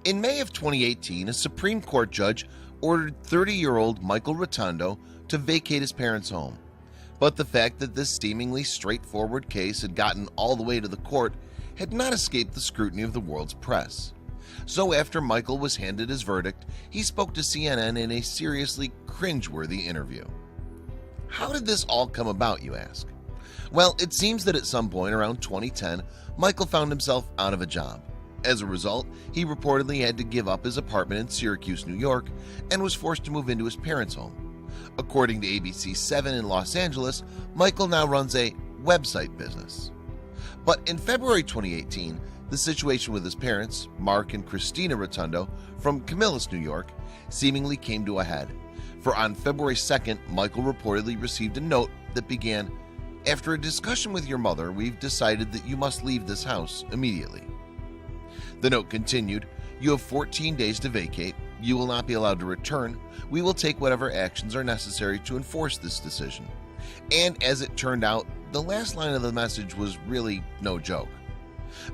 In May of 2018, a Supreme Court judge ordered 30-year-old Michael Rotundo to vacate his parents' home. But the fact that this seemingly straightforward case had gotten all the way to the court had not escaped the scrutiny of the world's press. So after Michael was handed his verdict, he spoke to CNN in a seriously cringeworthy interview. How did this all come about, you ask? Well, it seems that at some point around 2010, Michael found himself out of a job. As a result, he reportedly had to give up his apartment in Syracuse, New York, and was forced to move into his parents' home. According to ABC 7 in Los Angeles, Michael now runs a website business. But in February 2018, the situation with his parents, Mark and Christina Rotundo from Camillus, New York, seemingly came to a head. For on February 2nd, Michael reportedly received a note that began, "After a discussion with your mother, we've decided that you must leave this house immediately." The note continued, "You have 14 days to vacate. You will not be allowed to return. We will take whatever actions are necessary to enforce this decision." And as it turned out, the last line of the message was really no joke.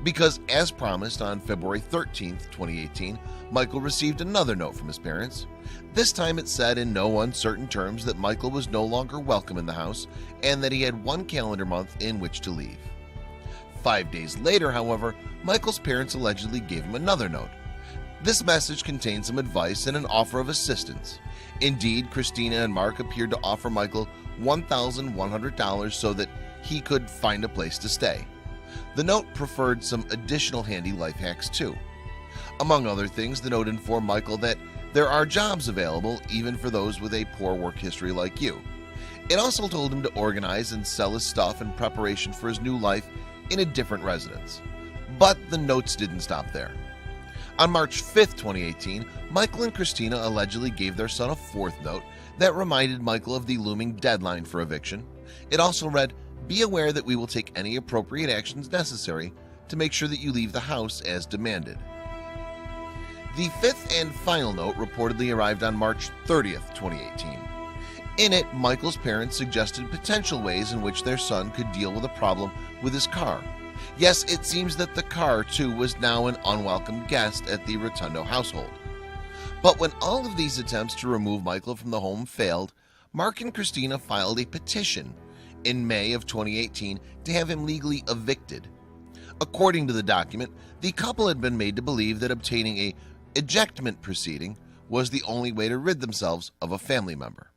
Because as promised, on February 13th, 2018, Michael received another note from his parents. This time it said in no uncertain terms that Michael was no longer welcome in the house and that he had one calendar month in which to leave. 5 days later, however, Michael's parents allegedly gave him another note. This message contained some advice and an offer of assistance. Indeed, Christina and Mark appeared to offer Michael $1,100 so that he could find a place to stay. The note preferred some additional handy life hacks too. Among other things, the note informed Michael that there are jobs available even for those with a poor work history like you. It also told him to organize and sell his stuff in preparation for his new life in a different residence. But the notes didn't stop there. On March 5th, 2018, Michael and Christina allegedly gave their son a fourth note that reminded Michael of the looming deadline for eviction. It also read, "Be aware that we will take any appropriate actions necessary to make sure that you leave the house as demanded." The fifth and final note reportedly arrived on March 30th, 2018. In it, Michael's parents suggested potential ways in which their son could deal with a problem with his car. Yes, it seems that the car, too, was now an unwelcome guest at the Rotundo household. But when all of these attempts to remove Michael from the home failed, Mark and Christina filed a petition in May of 2018 to have him legally evicted. According to the document, the couple had been made to believe that obtaining a ejectment proceeding was the only way to rid themselves of a family member.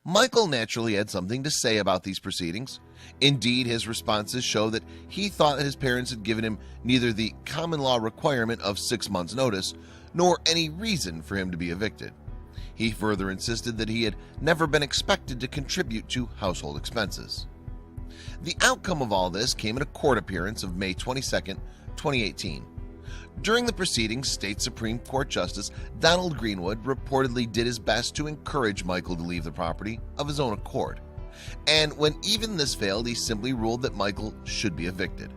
Michael naturally had something to say about these proceedings. Indeed, his responses show that he thought that his parents had given him neither the common law requirement of 6 months' notice nor any reason for him to be evicted. He further insisted that he had never been expected to contribute to household expenses. The outcome of all this came in a court appearance of May 22nd, 2018. During the proceedings, State Supreme Court Justice Donald Greenwood reportedly did his best to encourage Michael to leave the property of his own accord. And when even this failed, he simply ruled that Michael should be evicted.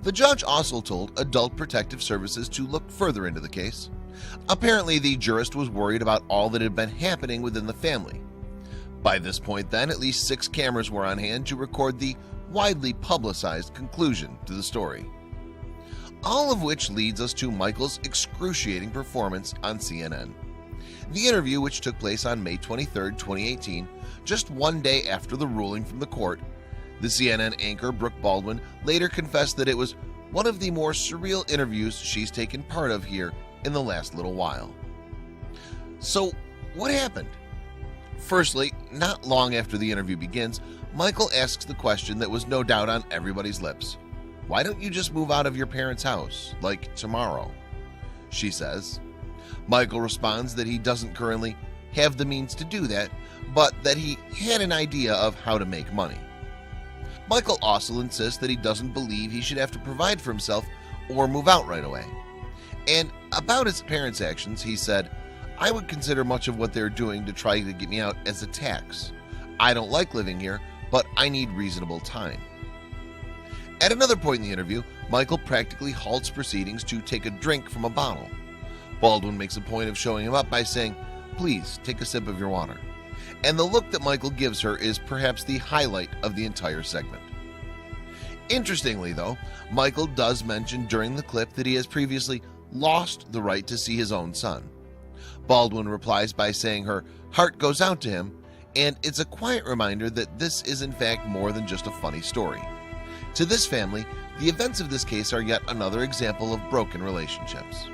The judge also told Adult Protective Services to look further into the case. Apparently, the jurist was worried about all that had been happening within the family. By this point then, at least 6 cameras were on hand to record the widely publicized conclusion to the story. All of which leads us to Michael's excruciating performance on CNN. The interview, which took place on May 23, 2018, just one day after the ruling from the court, the CNN anchor Brooke Baldwin later confessed that it was one of the more surreal interviews she's taken part of here in the last little while. So, what happened? Firstly, not long after the interview begins, Michael asks the question that was no doubt on everybody's lips. "Why don't you just move out of your parents' house, like tomorrow?" she says. Michael responds that he doesn't currently have the means to do that, but that he had an idea of how to make money. Michael also insists that he doesn't believe he should have to provide for himself or move out right away. And about his parents' actions, he said, "I would consider much of what they're doing to try to get me out as a tax. I don't like living here, but I need reasonable time." At another point in the interview, Michael practically halts proceedings to take a drink from a bottle. Baldwin makes a point of showing him up by saying, "Please take a sip of your water." And the look that Michael gives her is perhaps the highlight of the entire segment. Interestingly though, Michael does mention during the clip that he has previously lost the right to see his own son. Baldwin replies by saying her heart goes out to him, and it's a quiet reminder that this is in fact more than just a funny story. To this family, the events of this case are yet another example of broken relationships.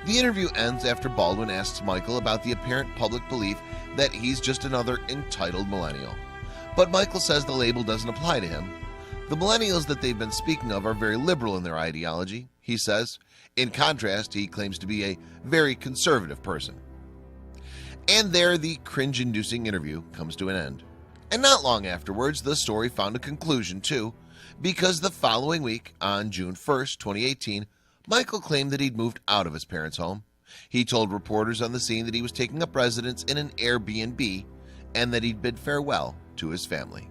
The interview ends after Baldwin asks Michael about the apparent public belief that he's just another entitled millennial. But Michael says the label doesn't apply to him. The millennials that they've been speaking of are very liberal in their ideology, he says. In contrast, he claims to be a very conservative person. And there the cringe-inducing interview comes to an end. And not long afterwards, the story found a conclusion too, because the following week, on June 1st, 2018, Michael claimed that he'd moved out of his parents' home. He told reporters on the scene that he was taking up residence in an Airbnb and that he'd bid farewell to his family.